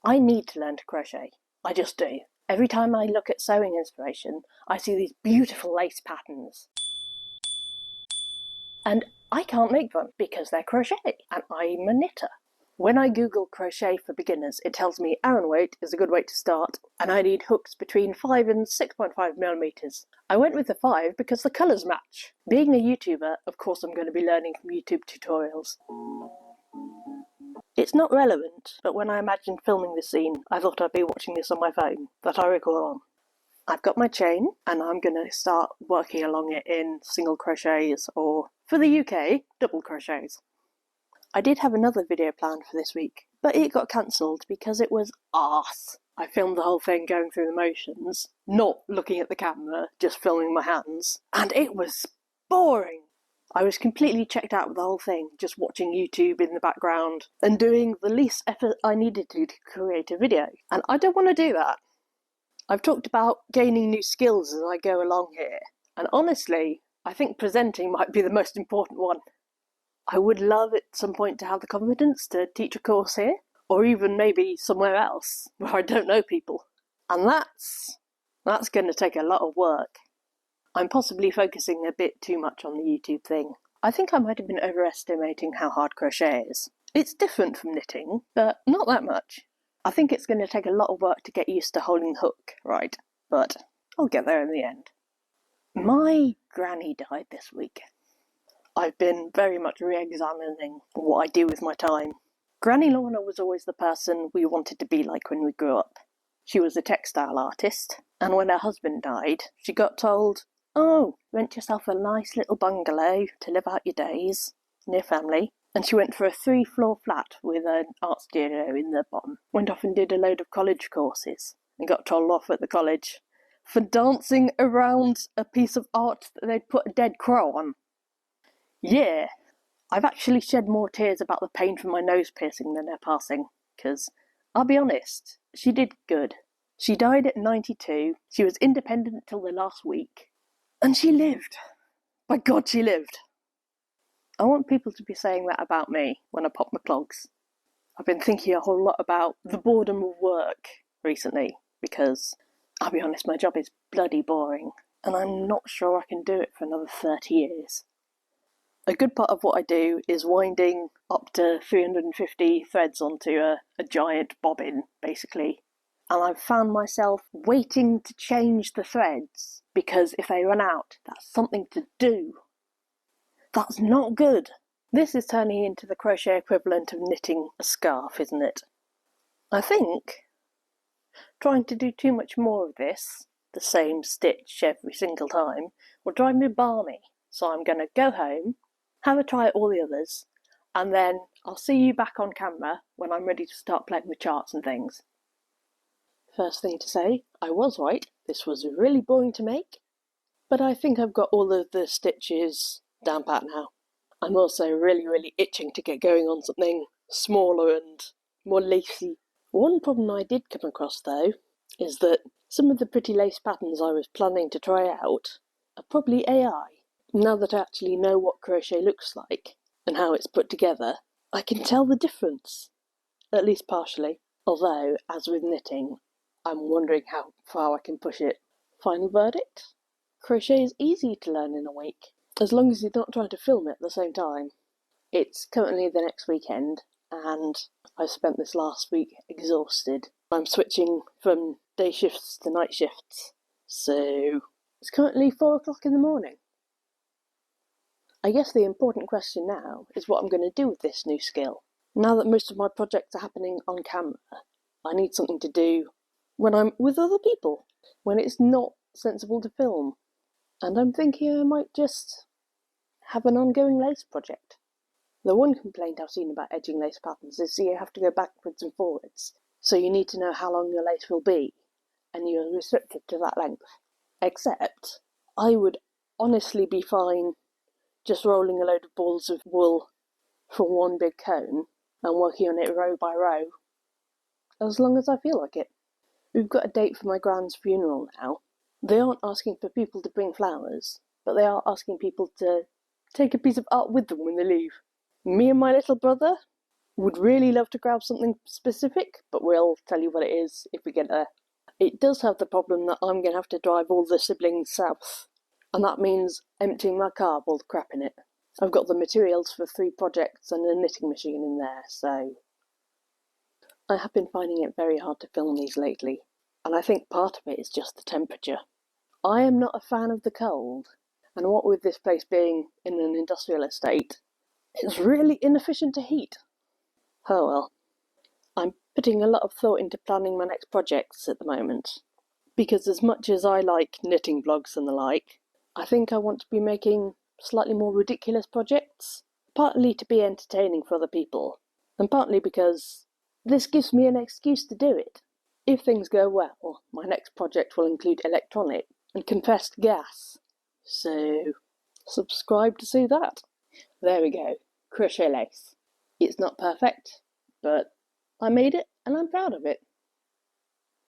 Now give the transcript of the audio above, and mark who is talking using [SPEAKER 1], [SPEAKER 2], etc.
[SPEAKER 1] I need to learn to crochet. I just do. Every time I look at sewing inspiration, I see these beautiful lace patterns. And I can't make them because they're crochet, and I'm a knitter. When I Google crochet for beginners, it tells me Aran weight is a good weight to start, and I need hooks between 5 and 6.5mm. I went with the 5 because the colours match. Being a YouTuber, of course I'm going to be learning from YouTube tutorials. It's not relevant, but when I imagined filming this scene, I thought I'd be watching this on my phone that I record on. I've got my chain, and I'm going to start working along it in single crochets, or, for the UK, double crochets. I did have another video planned for this week, but it got cancelled because it was arse. I filmed the whole thing going through the motions, not looking at the camera, just filming my hands, and it was boring. I was completely checked out with the whole thing, just watching YouTube in the background and doing the least effort I needed to create a video, and I don't want to do that. I've talked about gaining new skills as I go along here, and honestly, I think presenting might be the most important one. I would love at some point to have the confidence to teach a course here, or even maybe somewhere else where I don't know people. And that's going to take a lot of work. I'm possibly focusing a bit too much on the YouTube thing. I think I might have been overestimating how hard crochet is. It's different from knitting, but not that much. I think it's going to take a lot of work to get used to holding the hook right, but I'll get there in the end. My granny died this week. I've been very much re-examining what I do with my time. Granny Lorna was always the person we wanted to be like when we grew up. She was a textile artist, and when her husband died, she got told, "Oh, rent yourself a nice little bungalow to live out your days, near family." And she went for a 3-floor flat with an art studio in the bottom. Went off and did a load of college courses, and got told off at the college for dancing around a piece of art that they'd put a dead crow on. Yeah, I've actually shed more tears about the pain from my nose piercing than her passing, because, I'll be honest, she did good. She died at 92, she was independent till the last week, and she lived. By God, she lived. I want people to be saying that about me when I pop my clogs. I've been thinking a whole lot about the boredom of work recently, because, I'll be honest, my job is bloody boring, and I'm not sure I can do it for another 30 years. A good part of what I do is winding up to 350 threads onto a giant bobbin, basically. And I've found myself waiting to change the threads, because if they run out, that's something to do. That's not good. This is turning into the crochet equivalent of knitting a scarf, isn't it? I think trying to do too much more of this, the same stitch every single time, will drive me balmy. So I'm going to go home, have a try at all the others, and then I'll see you back on camera when I'm ready to start playing with charts and things. First thing to say, I was right, this was really boring to make, but I think I've got all of the stitches down pat now. I'm also really itching to get going on something smaller and more lacy. One problem I did come across though, is that some of the pretty lace patterns I was planning to try out are probably AI. Now that I actually know what crochet looks like, and how it's put together, I can tell the difference, at least partially. Although, as with knitting, I'm wondering how far I can push it. Final verdict? Crochet is easy to learn in a week, as long as you're not trying to film it at the same time. It's currently the next weekend, and I spent this last week exhausted. I'm switching from day shifts to night shifts, so it's currently 4 o'clock in the morning. I guess the important question now is what I'm going to do with this new skill. Now that most of my projects are happening on camera, I need something to do when I'm with other people, when it's not sensible to film. And I'm thinking I might just have an ongoing lace project. The one complaint I've seen about edging lace patterns is you have to go backwards and forwards, so you need to know how long your lace will be, and you're restricted to that length. Except, I would honestly be fine just rolling a load of balls of wool from one big cone and working on it row by row, as long as I feel like it. We've got a date for my grand's funeral now. They aren't asking for people to bring flowers, but they are asking people to take a piece of art with them when they leave. Me and my little brother? Would really love to grab something specific, but we'll tell you what it is if we get there. It does have the problem that I'm going to have to drive all the siblings south, and that means emptying my car of all the crap in it. I've got the materials for 3 projects and a knitting machine in there, so I have been finding it very hard to film these lately, and I think part of it is just the temperature. I am not a fan of the cold, and what with this place being in an industrial estate, it's really inefficient to heat. Oh well. I'm putting a lot of thought into planning my next projects at the moment, because as much as I like knitting vlogs and the like, I think I want to be making slightly more ridiculous projects, partly to be entertaining for other people, and partly because this gives me an excuse to do it. If things go well, my next project will include electronic and compressed gas, so subscribe to see that. There we go, crochet lace. It's not perfect, but I made it and I'm proud of it.